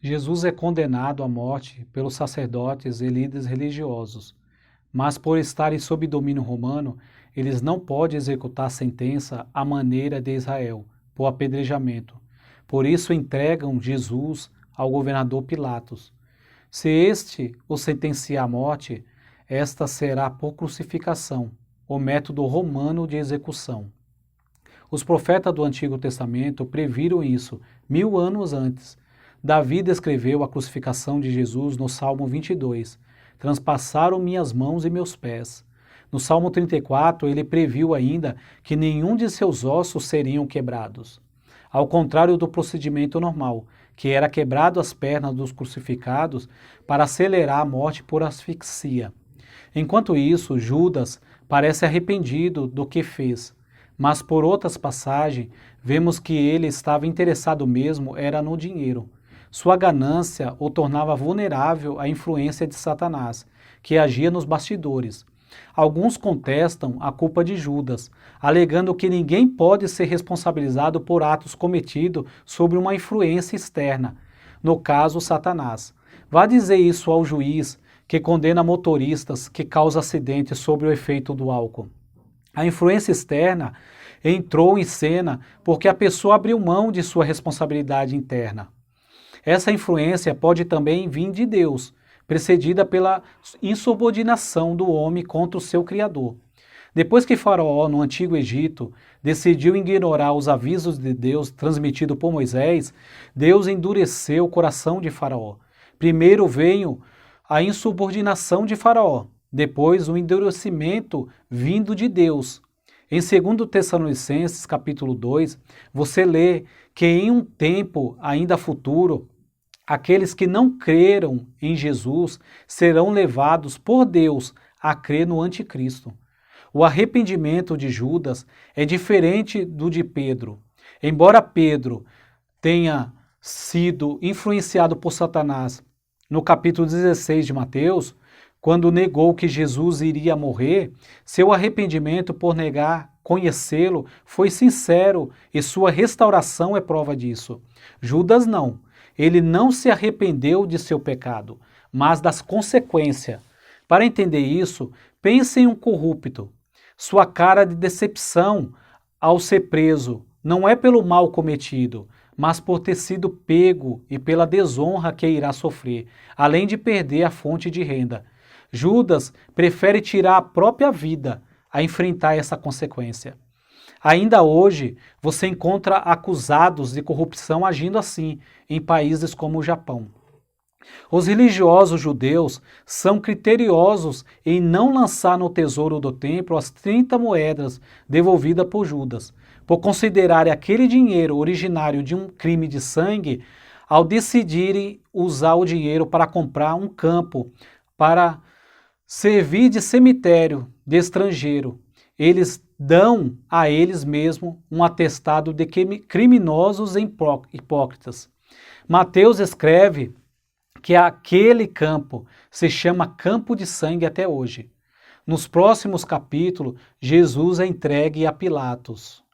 Jesus é condenado à morte pelos sacerdotes e líderes religiosos, mas por estarem sob domínio romano, eles não podem executar a sentença à maneira de Israel, por apedrejamento. Por isso entregam Jesus ao governador Pilatos. Se este o sentenciar à morte, esta será por crucificação, o método romano de execução. Os profetas do Antigo Testamento previram isso 1000 anos antes. Davi descreveu a crucificação de Jesus no Salmo 22. Transpassaram minhas mãos e meus pés. No Salmo 34, ele previu ainda que nenhum de seus ossos seriam quebrados. Ao contrário do procedimento normal, que era quebrado as pernas dos crucificados para acelerar a morte por asfixia. Enquanto isso, Judas parece arrependido do que fez, mas por outras passagens, vemos que ele estava interessado mesmo era no dinheiro. Sua ganância o tornava vulnerável à influência de Satanás, que agia nos bastidores. Alguns contestam a culpa de Judas, alegando que ninguém pode ser responsabilizado por atos cometidos sob uma influência externa, no caso Satanás. Vá dizer isso ao juiz que condena motoristas que causam acidentes sob o efeito do álcool. A influência externa entrou em cena porque a pessoa abriu mão de sua responsabilidade interna. Essa influência pode também vir de Deus, precedida pela insubordinação do homem contra o seu Criador. Depois que Faraó, no Antigo Egito, decidiu ignorar os avisos de Deus transmitidos por Moisés, Deus endureceu o coração de Faraó. Primeiro veio a insubordinação de Faraó, depois o endurecimento vindo de Deus. Em 2 Tessalonicenses, capítulo 2, você lê que em um tempo ainda futuro, aqueles que não creram em Jesus serão levados por Deus a crer no anticristo. O arrependimento de Judas é diferente do de Pedro. Embora Pedro tenha sido influenciado por Satanás no capítulo 16 de Mateus, quando negou que Jesus iria morrer, seu arrependimento por negar conhecê-lo foi sincero e sua restauração é prova disso. Judas não. Ele não se arrependeu de seu pecado, mas das consequências. Para entender isso, pense em um corrupto. Sua cara de decepção ao ser preso não é pelo mal cometido, mas por ter sido pego e pela desonra que irá sofrer, além de perder a fonte de renda. Judas prefere tirar a própria vida a enfrentar essa consequência. Ainda hoje, você encontra acusados de corrupção agindo assim em países como o Japão. Os religiosos judeus são criteriosos em não lançar no tesouro do templo as 30 moedas devolvidas por Judas, por considerarem aquele dinheiro originário de um crime de sangue, ao decidirem usar o dinheiro para comprar um campo, para servir de cemitério de estrangeiro. Eles dão a eles mesmos um atestado de criminosos e hipócritas. Mateus escreve que aquele campo se chama campo de sangue até hoje. Nos próximos capítulos, Jesus é entregue a Pilatos.